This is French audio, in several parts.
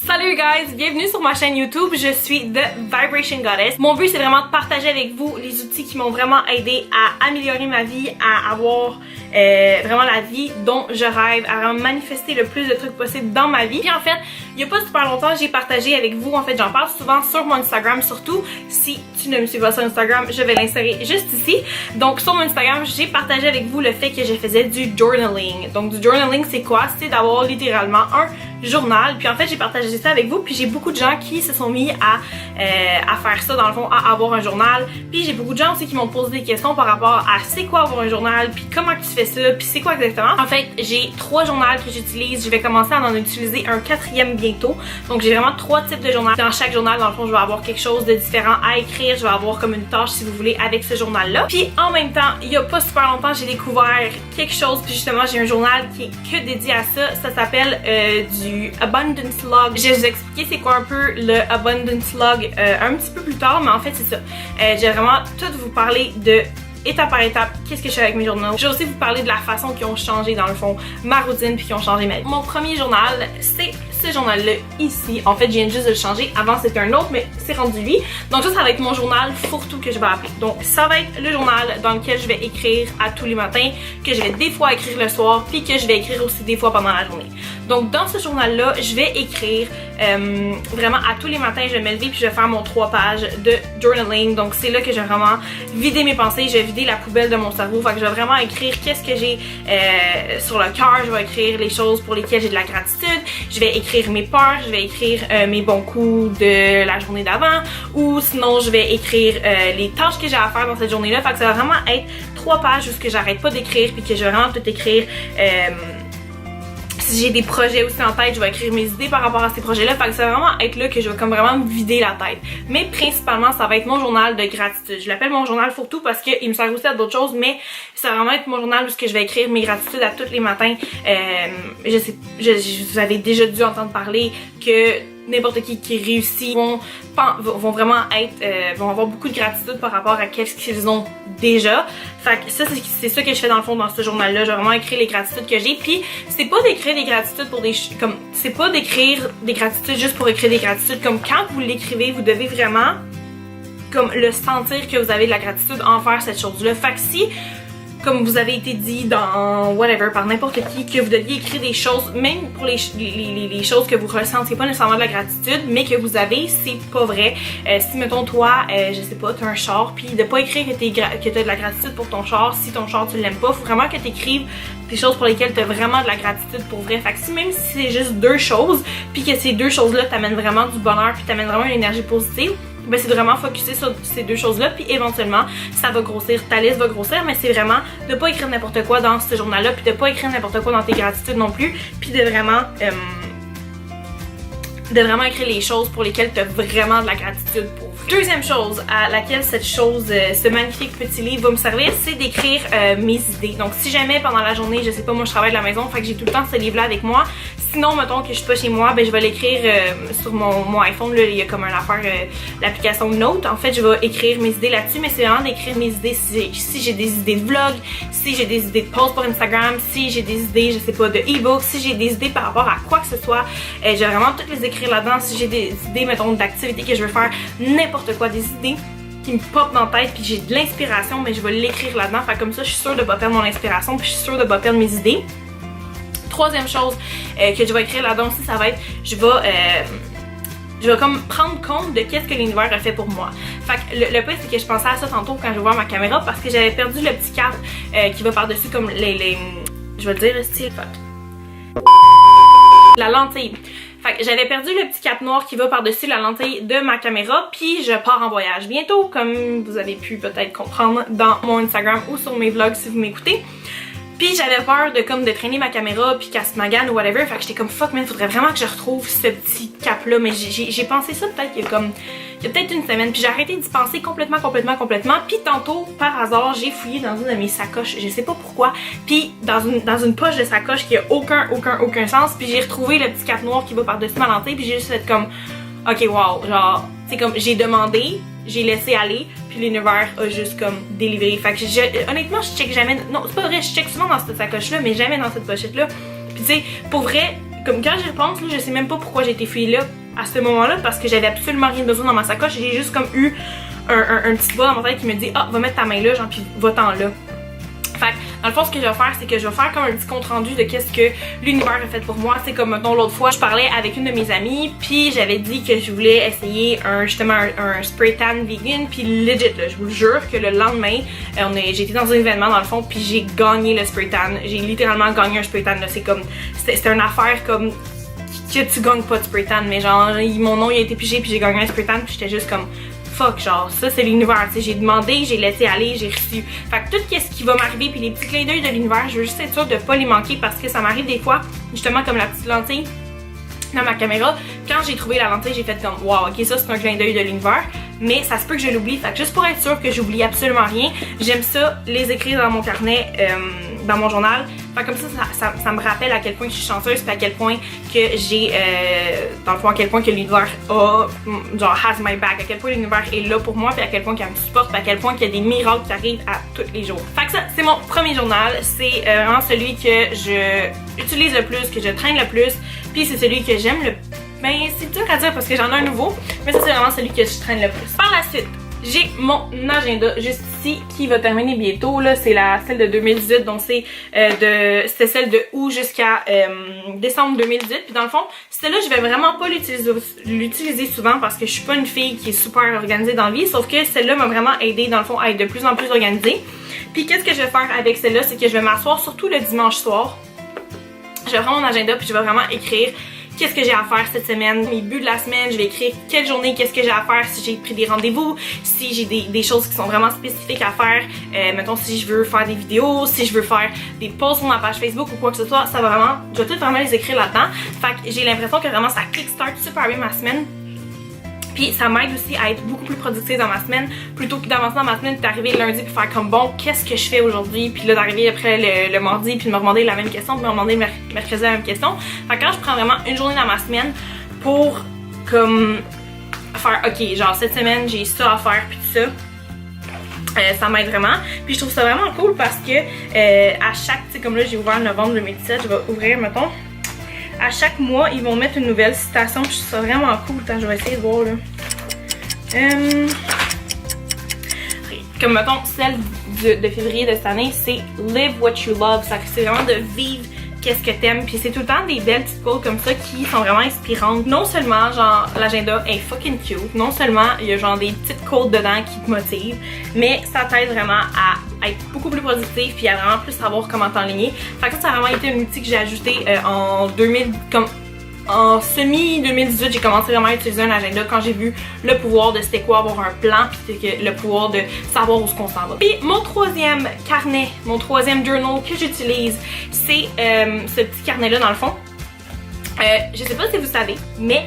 Salut guys, bienvenue sur ma chaîne YouTube, je suis The Vibration Goddess. Mon but c'est vraiment de partager avec vous les outils qui m'ont vraiment aidé à améliorer ma vie, à avoir vraiment la vie dont je rêve, à vraiment manifester le plus de trucs possible dans ma vie. Puis en fait, il y a pas super longtemps, j'ai partagé avec vous, en fait j'en parle souvent sur mon Instagram surtout. Si tu ne me suis pas sur Instagram, je vais l'insérer juste ici. Donc sur mon Instagram, j'ai partagé avec vous le fait que je faisais du journaling. Donc du journaling c'est quoi? C'est d'avoir littéralement un journal. Puis en fait j'ai partagé ça avec vous, puis j'ai beaucoup de gens qui se sont mis à faire ça dans le fond, à avoir un journal. Puis j'ai beaucoup de gens aussi qui m'ont posé des questions par rapport à c'est quoi avoir un journal, puis comment tu fais ça, puis c'est quoi exactement. En fait j'ai 3 journaux que j'utilise, je vais commencer à en utiliser un 4e bientôt. Donc j'ai vraiment 3 types de journal. Dans chaque journal dans le fond je vais avoir quelque chose de différent à écrire, je vais avoir comme une tâche si vous voulez avec ce journal là. Puis en même temps il y a pas super longtemps j'ai découvert quelque chose, puis justement j'ai un journal qui est que dédié à ça. Ça s'appelle du Abundance Log. Je vais vous expliquer c'est quoi un peu le Abundance Log un petit peu plus tard, mais en fait c'est ça. Je vais vraiment tout vous parler de étape par étape, qu'est-ce que je fais avec mes journaux. Je vais aussi vous parler de la façon qui ont changé dans le fond ma routine puis qui ont changé ma vie. Mon premier journal, c'est ce journal-là ici. En fait, je viens juste de le changer. Avant, c'était un autre, mais c'est rendu lui. Donc ça va être mon journal fourre-tout que je vais appeler. Donc ça va être le journal dans lequel je vais écrire à tous les matins, que je vais des fois écrire le soir, puis que je vais écrire aussi des fois pendant la journée. Donc dans ce journal-là, je vais écrire vraiment à tous les matins, je vais me lever puis je vais faire mon 3 pages de journaling. Donc c'est là que je vais vraiment vider mes pensées, je vais vider la poubelle de mon cerveau. Fait que je vais vraiment écrire qu'est-ce que j'ai sur le cœur, je vais écrire les choses pour lesquelles j'ai de la gratitude, je vais écrire mes peurs, je vais écrire mes bons coups de la journée d'avant, ou sinon je vais écrire les tâches que j'ai à faire dans cette journée-là. Fait que ça va vraiment être 3 pages où ce que j'arrête pas d'écrire puis que je vais vraiment tout écrire. Si j'ai des projets aussi en tête, je vais écrire mes idées par rapport à ces projets-là. Fait que ça va vraiment être là que je vais comme vraiment me vider la tête. Mais principalement, ça va être mon journal de gratitude. Je l'appelle mon journal fourre-tout parce qu'il me sert aussi à d'autres choses, mais ça va vraiment être mon journal où je vais écrire mes gratitudes à tous les matins. Vous avez déjà dû entendre parler que n'importe qui réussit vont vraiment être vont avoir beaucoup de gratitude par rapport à qu'est-ce qu'ils ont déjà. Fait que ça c'est ça que je fais dans le fond dans ce journal là. Je vais vraiment écrire les gratitudes que j'ai, puis c'est pas d'écrire des gratitudes pour c'est pas d'écrire des gratitudes juste pour écrire des gratitudes. Comme quand vous l'écrivez, vous devez vraiment comme le sentir que vous avez de la gratitude envers cette chose là. Fait que si comme vous avez été dit dans whatever par n'importe qui que vous deviez écrire des choses, même pour les choses que vous ressentez pas nécessairement de la gratitude mais que vous avez, c'est pas vrai. Si mettons toi je sais pas, t'as un char, puis de pas écrire que t'as de la gratitude pour ton char, si ton char tu l'aimes pas, faut vraiment que t'écrives des choses pour lesquelles t'as vraiment de la gratitude pour vrai. Fait que si même si c'est juste 2 choses, puis que ces 2 choses là t'amènent vraiment du bonheur puis t'amènent vraiment une énergie positive, ben c'est de vraiment focuser sur ces 2 choses-là, puis éventuellement, ça va grossir, ta liste va grossir, mais c'est vraiment de pas écrire n'importe quoi dans ce journal-là, puis de pas écrire n'importe quoi dans tes gratitudes non plus, puis de vraiment écrire les choses pour lesquelles tu as vraiment de la gratitude pour. Deuxième chose à laquelle cette chose, ce magnifique petit livre va me servir, c'est d'écrire mes idées. Donc si jamais pendant la journée, je sais pas, moi je travaille de la maison, fait que j'ai tout le temps ce livre-là avec moi. Sinon, mettons que je suis pas chez moi, ben je vais l'écrire sur mon iPhone, là, il y a comme une affaire, l'application Note. En fait, je vais écrire mes idées là-dessus, mais c'est vraiment d'écrire mes idées si j'ai des idées de vlog, si j'ai des idées de posts pour Instagram, si j'ai des idées, je sais pas, de e-book, si j'ai des idées par rapport à quoi que ce soit, je vais vraiment toutes les écrire là-dedans. Si j'ai des idées, mettons, d'activités que je veux faire, n'importe quoi, des idées qui me pop dans la tête, puis j'ai de l'inspiration, mais je vais l'écrire là-dedans. Fait comme ça, je suis sûre de pas perdre mon inspiration, puis je suis sûre de pas perdre mes idées. Troisième chose que je vais écrire là-dedans aussi, ça va être, je vais comme prendre compte de qu'est-ce que l'univers a fait pour moi. Fait que le point c'est que je pensais à ça tantôt quand je vais voir ma caméra, parce que j'avais perdu le petit cap qui va par-dessus comme je vais le dire le style, la lentille. Fait que j'avais perdu le petit cap noir qui va par-dessus la lentille de ma caméra, puis je pars en voyage bientôt, comme vous avez pu peut-être comprendre dans mon Instagram ou sur mes vlogs si vous m'écoutez. Puis j'avais peur de traîner ma caméra puis qu'elle se magane ou whatever, fait que j'étais comme fuck man, faudrait vraiment que je retrouve ce petit cap là, mais j'ai pensé ça peut-être il y a peut-être une semaine, puis j'ai arrêté d'y penser complètement, puis tantôt par hasard j'ai fouillé dans une de mes sacoches, je sais pas pourquoi, puis dans une poche de sacoche qui a aucun sens, puis j'ai retrouvé le petit cap noir qui va par-dessus ma lentille, puis j'ai juste fait comme ok wow, genre c'est comme j'ai demandé, j'ai laissé aller, puis l'univers a juste comme délivré. Fait que honnêtement je check jamais, non c'est pas vrai, je check souvent dans cette sacoche là mais jamais dans cette pochette là. Puis tu sais, pour vrai, comme quand j'y repense, là, je sais même pas pourquoi j'ai été fouillée là à ce moment-là parce que j'avais absolument rien besoin dans ma sacoche. J'ai juste comme eu un petit voix dans ma tête qui me dit ah, va mettre ta main là, genre, puis va-t'en là. Fait que, dans le fond, ce que je vais faire, c'est que je vais faire comme un petit compte rendu de qu'est-ce que l'univers a fait pour moi. C'est comme, mettons, l'autre fois, je parlais avec une de mes amies, puis j'avais dit que je voulais essayer justement un spray tan vegan, puis legit, là, je vous le jure que le lendemain, j'étais dans un événement, dans le fond, puis j'ai gagné le spray tan. J'ai littéralement gagné un spray tan, là. C'est comme, c'était une affaire comme que tu gagnes pas de spray tan, mais genre, mon nom il a été pigé, puis j'ai gagné un spray tan, puis j'étais juste comme fuck, genre, ça c'est l'univers, tu sais, j'ai demandé, j'ai laissé aller, j'ai reçu. Fait que tout ce qui va m'arriver, puis les petits clins d'œil de l'univers, je veux juste être sûre de pas les manquer parce que ça m'arrive des fois, justement comme la petite lentille dans ma caméra. Quand j'ai trouvé la lentille, j'ai fait comme wow, ok, ça c'est un clin d'œil de l'univers, mais ça se peut que je l'oublie. Fait que juste pour être sûre que j'oublie absolument rien, j'aime ça les écrire dans mon carnet, dans mon journal. Fait comme ça me rappelle à quel point je suis chanceuse, puis à quel point que j'ai, dans le fond, à quel point que l'univers a, genre, has my back, à quel point l'univers est là pour moi, puis à quel point qu'il me supporte, puis à quel point qu'il y a des miracles qui arrivent à tous les jours. Fait que ça, c'est mon premier journal, c'est vraiment celui que je utilise le plus, que je traîne le plus, puis c'est celui que j'aime le plus. Ben, c'est dur à dire parce que j'en ai un nouveau, mais ça c'est vraiment celui que je traîne le plus. Par la suite, j'ai mon agenda juste ici qui va terminer bientôt. Là, c'est celle de 2018, donc c'est celle de août jusqu'à décembre 2018. Puis dans le fond, celle-là, je vais vraiment pas l'utiliser souvent parce que je suis pas une fille qui est super organisée dans la vie. Sauf que celle-là m'a vraiment aidé dans le fond à être de plus en plus organisée. Puis qu'est-ce que je vais faire avec celle-là, c'est que je vais m'asseoir surtout le dimanche soir. Je vais prendre mon agenda puis je vais vraiment écrire qu'est-ce que j'ai à faire cette semaine, mes buts de la semaine, je vais écrire quelle journée, qu'est-ce que j'ai à faire, si j'ai pris des rendez-vous, si j'ai des choses qui sont vraiment spécifiques à faire, mettons si je veux faire des vidéos, si je veux faire des posts sur ma page Facebook ou quoi que ce soit, ça va vraiment, je vais tout vraiment les écrire là-dedans. Fait que j'ai l'impression que vraiment ça kickstart super bien ma semaine. Puis ça m'aide aussi à être beaucoup plus productive dans ma semaine, plutôt que d'avancer dans ma semaine, puis d'arriver le lundi puis faire comme bon, qu'est-ce que je fais aujourd'hui, puis là d'arriver après le mardi puis de me demander la même question, puis me demander mercredi la même question. Fait que quand je prends vraiment une journée dans ma semaine pour comme faire ok, genre cette semaine j'ai ça à faire puis tout ça. Ça m'aide vraiment. Puis je trouve ça vraiment cool parce que à chaque, tu sais comme là j'ai ouvert en novembre 2017, je vais ouvrir mettons. À chaque mois, ils vont mettre une nouvelle citation, puis je trouve ça vraiment cool. Attends, je vais essayer de voir là. Comme mettons, celle de février de cette année, c'est Live what you love. C'est vraiment de vivre qu'est-ce que t'aimes. Puis c'est tout le temps des belles petites quotes comme ça qui sont vraiment inspirantes. Non seulement, genre, l'agenda est fucking cute. Non seulement, il y a genre des petites quotes dedans qui te motivent, mais ça t'aide vraiment à être beaucoup plus productif puis à vraiment plus savoir comment t'enligner. Fait que ça a vraiment été un outil que j'ai ajouté en semi-2018, j'ai commencé vraiment à utiliser un agenda quand j'ai vu le pouvoir de c'était quoi avoir un plan puis le pouvoir de savoir où on s'en va. Puis mon troisième carnet, mon troisième journal que j'utilise, c'est ce petit carnet-là dans le fond. Je sais pas si vous savez, mais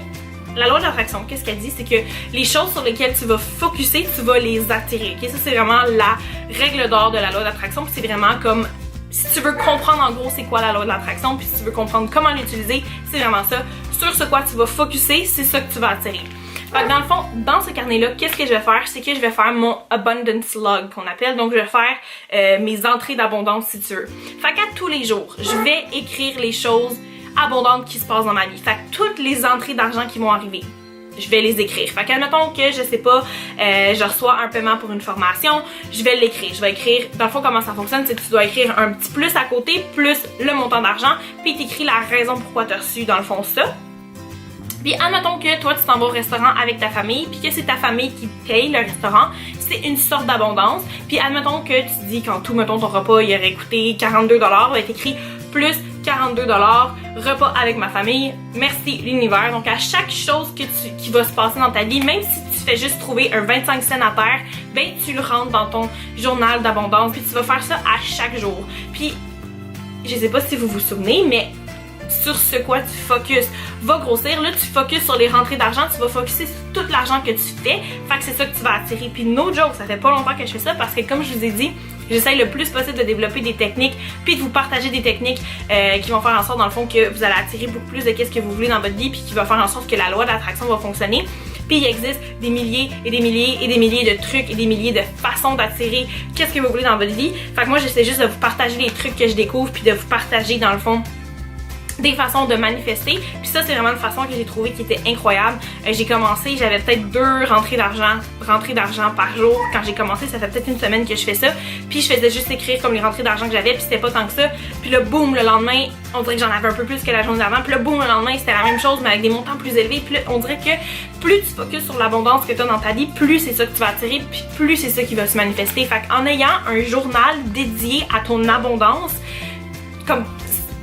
la loi de l'attraction, qu'est-ce qu'elle dit? C'est que les choses sur lesquelles tu vas focusser, tu vas les attirer. Okay? Ça, c'est vraiment la règle d'or de la loi d'attraction. C'est vraiment comme si tu veux comprendre en gros c'est quoi la loi de l'attraction, puis si tu veux comprendre comment l'utiliser, c'est vraiment ça. Sur ce quoi tu vas focuser, c'est ça que tu vas attirer. Fait que dans le fond, dans ce carnet-là, qu'est-ce que je vais faire? C'est que je vais faire mon abundance log qu'on appelle. Donc je vais faire mes entrées d'abondance si tu veux. Fait qu'à tous les jours, je vais écrire les choses abondantes qui se passent dans ma vie. Fait que toutes les entrées d'argent qui vont arriver, je vais les écrire. Fait qu'admettons que, je sais pas, je reçois un paiement pour une formation, je vais l'écrire. Je vais écrire, dans le fond, comment ça fonctionne, c'est que tu dois écrire un petit plus à côté, plus le montant d'argent, puis t'écris la raison pourquoi tu as reçu, dans le fond, ça. Puis admettons que toi, tu t'en vas au restaurant avec ta famille, puis que c'est ta famille qui paye le restaurant, c'est une sorte d'abondance. Puis admettons que tu dis qu'en tout, mettons, ton repas, il aurait coûté 42$, va être écrit plus 42$, repas avec ma famille, merci l'univers. Donc à chaque chose qui va se passer dans ta vie, même si tu fais juste trouver un 25 cents à terre, ben tu le rentres dans ton journal d'abondance, puis tu vas faire ça à chaque jour. Puis je sais pas si vous vous souvenez, mais sur ce quoi tu focuses va grossir. Là, tu focuses sur les rentrées d'argent, tu vas focuser sur tout l'argent que tu fais. Fait que c'est ça que tu vas attirer. Puis no joke, ça fait pas longtemps que je fais ça parce que comme je vous ai dit, j'essaye le plus possible de développer des techniques puis de vous partager des techniques qui vont faire en sorte dans le fond que vous allez attirer beaucoup plus de qu'est-ce que vous voulez dans votre vie puis qui va faire en sorte que la loi de l'attraction va fonctionner. Puis il existe des milliers et des milliers et des milliers de trucs et des milliers de façons d'attirer qu'est-ce que vous voulez dans votre vie. Fait que moi j'essaie juste de vous partager les trucs que je découvre puis de vous partager dans le fond des façons de manifester. Puis ça, c'est vraiment une façon que j'ai trouvé qui était incroyable. J'ai commencé, j'avais peut-être 2 rentrées d'argent par jour. Quand j'ai commencé, ça fait peut-être une semaine que je fais ça. Puis je faisais juste écrire comme les rentrées d'argent que j'avais, puis c'était pas tant que ça. Puis là, boum, le lendemain, on dirait que j'en avais un peu plus que la journée d'avant. Puis là, boum, le lendemain, c'était la même chose, mais avec des montants plus élevés. Puis là, on dirait que plus tu focuses sur l'abondance que tu as dans ta vie, plus c'est ça que tu vas attirer, puis plus c'est ça qui va se manifester. Fait qu'en ayant un journal dédié à ton abondance, comme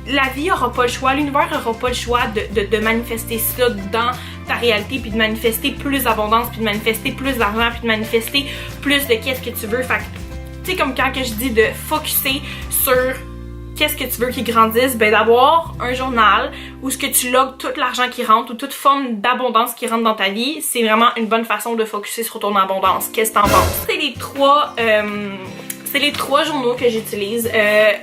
la vie aura pas le choix, l'univers aura pas le choix de manifester ça dans ta réalité, puis de manifester plus d'abondance, puis de manifester plus d'argent, puis de manifester plus de qu'est-ce que tu veux. Fait que, tu sais, comme quand que je dis de focusser sur qu'est-ce que tu veux qu'il grandisse, ben d'avoir un journal où ce que tu logs tout l'argent qui rentre ou toute forme d'abondance qui rentre dans ta vie, c'est vraiment une bonne façon de focusser sur ton abondance. Qu'est-ce que t'en penses? C'est les 3 journaux que j'utilise.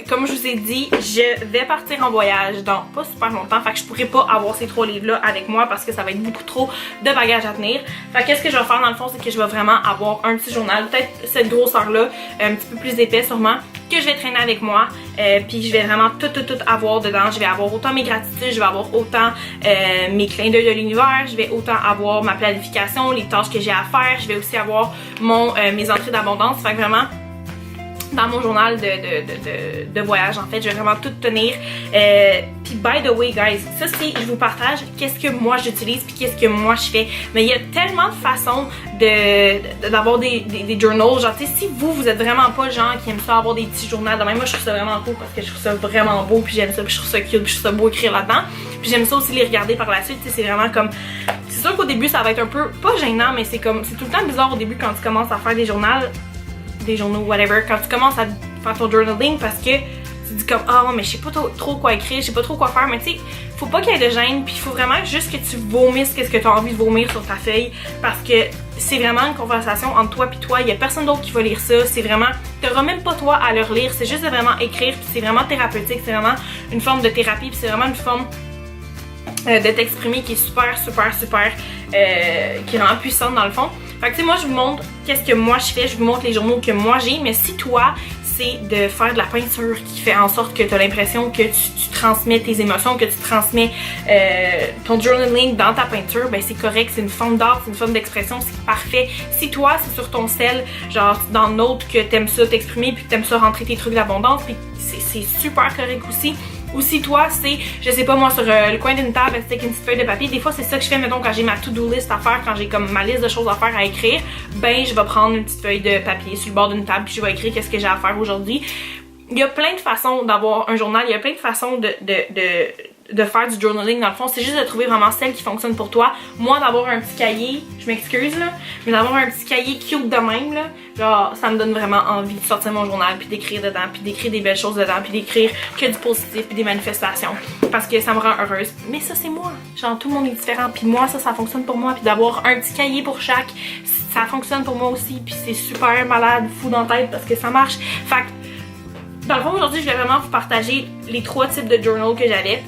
Comme je vous ai dit, je vais partir en voyage dans pas super longtemps. Fait que je pourrais pas avoir ces 3 livres-là avec moi parce que ça va être beaucoup trop de bagages à tenir. Fait que qu'est-ce que je vais faire dans le fond, c'est que je vais vraiment avoir un petit journal, peut-être cette grosseur-là, un petit peu plus épais sûrement, que je vais traîner avec moi. Puis je vais vraiment tout avoir dedans. Je vais avoir autant mes gratitudes, je vais avoir autant mes clins d'œil de l'univers, je vais autant avoir ma planification, les tâches que j'ai à faire. Je vais aussi avoir mes entrées d'abondance. Fait que vraiment, dans mon journal de voyage, en fait, je vais vraiment tout tenir. Puis by the way, guys, ça c'est, je vous partage qu'est-ce que moi j'utilise puis qu'est-ce que moi je fais. Mais il y a tellement de façons d'avoir des journals. Genre, tu sais, si vous êtes vraiment pas le genre qui aime ça avoir des petits journaux, de même, moi je trouve ça vraiment cool parce que je trouve ça vraiment beau, puis j'aime ça, puis je trouve ça cute, puis je trouve ça beau écrire là-dedans. Puis j'aime ça aussi les regarder par la suite, tu sais, c'est vraiment comme... C'est sûr qu'au début ça va être un peu, pas gênant, mais c'est comme, c'est tout le temps bizarre au début quand tu commences à faire des journaux, whatever, quand tu commences à faire ton journaling parce que tu dis comme ah mais je sais pas trop quoi écrire, je sais pas trop quoi faire, mais tu sais, faut pas qu'il y ait de gêne, puis il faut vraiment juste que tu vomisses qu'est-ce que tu as envie de vomir sur ta feuille parce que c'est vraiment une conversation entre toi puis toi, il y a personne d'autre qui va lire ça, c'est vraiment, t'auras même pas toi à le relire, c'est juste de vraiment écrire, puis c'est vraiment thérapeutique, c'est vraiment une forme de thérapie, puis c'est vraiment une forme de t'exprimer qui est super qui est vraiment puissante dans le fond. Fait que tu sais, moi je vous montre qu'est-ce que moi je fais, je vous montre les journaux que moi j'ai, mais si toi c'est de faire de la peinture qui fait en sorte que tu as l'impression que tu transmets tes émotions, que tu transmets ton journaling dans ta peinture, ben c'est correct, c'est une forme d'art, c'est une forme d'expression, c'est parfait. Si toi c'est sur ton sel, genre dans Note que t'aimes ça t'exprimer puis que t'aimes ça rentrer tes trucs d'abondance, puis c'est super correct aussi. Ou si toi c'est, je sais pas moi, sur le coin d'une table avec une petite feuille de papier, des fois c'est ça que je fais, mettons quand j'ai ma to-do list à faire, quand j'ai comme ma liste de choses à faire à écrire, ben je vais prendre une petite feuille de papier sur le bord d'une table puis je vais écrire qu'est-ce que j'ai à faire aujourd'hui. Il y a plein de façons d'avoir un journal, il y a plein de façons de faire du journaling dans le fond, c'est juste de trouver vraiment celle qui fonctionne pour toi. Moi d'avoir un petit cahier, je m'excuse là, mais d'avoir un petit cahier cute de même là, genre ça me donne vraiment envie de sortir mon journal puis d'écrire dedans, puis d'écrire des belles choses dedans, puis d'écrire que du positif puis des manifestations parce que ça me rend heureuse. Mais ça c'est moi, genre tout le monde est différent, puis moi ça fonctionne pour moi, puis d'avoir un petit cahier pour chaque, ça fonctionne pour moi aussi, puis c'est super malade, fou dans la tête parce que ça marche. Fait que dans le fond aujourd'hui je vais vraiment vous partager les 3 types de journal que j'avais.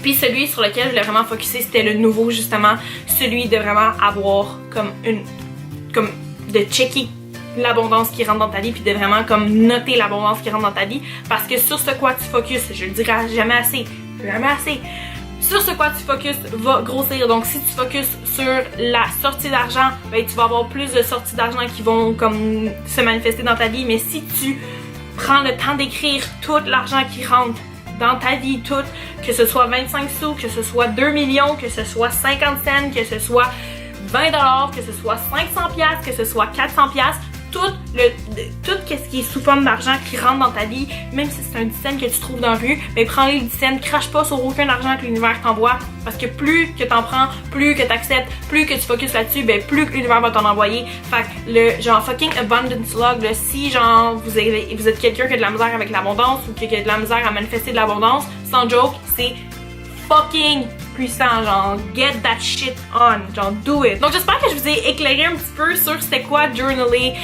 Puis celui sur lequel je voulais vraiment focusser, c'était le nouveau justement, celui de vraiment avoir comme de checker l'abondance qui rentre dans ta vie, puis de vraiment comme noter l'abondance qui rentre dans ta vie, parce que sur ce quoi tu focuses, je le dirai jamais assez, sur ce quoi tu focuses va grossir. Donc si tu focuses sur la sortie d'argent, ben tu vas avoir plus de sorties d'argent qui vont comme se manifester dans ta vie, mais si tu prends le temps d'écrire tout l'argent qui rentre dans ta vie, tout, que ce soit 25 sous, que ce soit 2 millions, que ce soit 50 cents, que ce soit 20 $, que ce soit 500 $, que ce soit 400 $, tout ce qui est sous forme d'argent qui rentre dans ta vie, même si c'est un 10 cents que tu trouves dans la rue, mais prends les 10 cents, crache pas sur aucun argent que l'univers t'envoie, parce que plus que t'en prends, plus que t'acceptes, plus que tu focuses là-dessus, ben plus que l'univers va t'en envoyer. Fait que le genre fucking abundance log, là, si genre vous êtes quelqu'un qui a de la misère avec l'abondance ou qui a de la misère à manifester de l'abondance, sans joke, c'est fucking puissant, genre get that shit on, genre do it. Donc j'espère que je vous ai éclairé un petit peu sur c'était quoi journaling,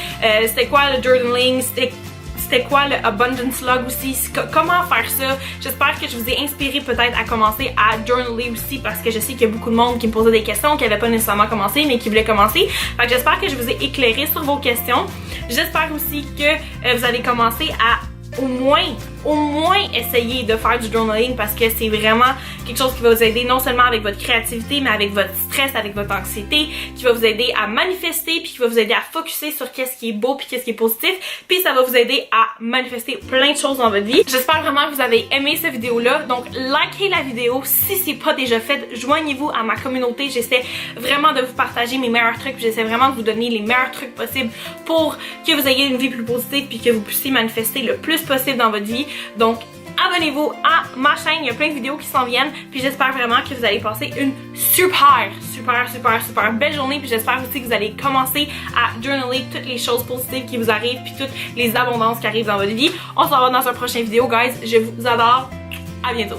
c'était quoi le journaling, c'était quoi le abundance log aussi, comment faire ça. J'espère que je vous ai inspiré peut-être à commencer à journaler aussi, parce que je sais qu'il y a beaucoup de monde qui me posait des questions, qui n'avaient pas nécessairement commencé mais qui voulaient commencer. Fait que j'espère que je vous ai éclairé sur vos questions. J'espère aussi que vous allez commencer à au moins au moins essayer de faire du journaling parce que c'est vraiment quelque chose qui va vous aider non seulement avec votre créativité, mais avec votre stress, avec votre anxiété, qui va vous aider à manifester, puis qui va vous aider à focusser sur qu'est-ce qui est beau, puis qu'est-ce qui est positif, puis ça va vous aider à manifester plein de choses dans votre vie. J'espère vraiment que vous avez aimé cette vidéo-là, donc likez la vidéo si c'est pas déjà fait, joignez-vous à ma communauté, j'essaie vraiment de vous partager mes meilleurs trucs, puis j'essaie vraiment de vous donner les meilleurs trucs possibles pour que vous ayez une vie plus positive, puis que vous puissiez manifester le plus possible dans votre vie. Donc abonnez-vous à ma chaîne, il y a plein de vidéos qui s'en viennent, puis j'espère vraiment que vous allez passer une super belle journée, puis j'espère aussi que vous allez commencer à journaler toutes les choses positives qui vous arrivent, puis toutes les abondances qui arrivent dans votre vie. On se revoit dans un prochain vidéo, guys. Je vous adore. À bientôt.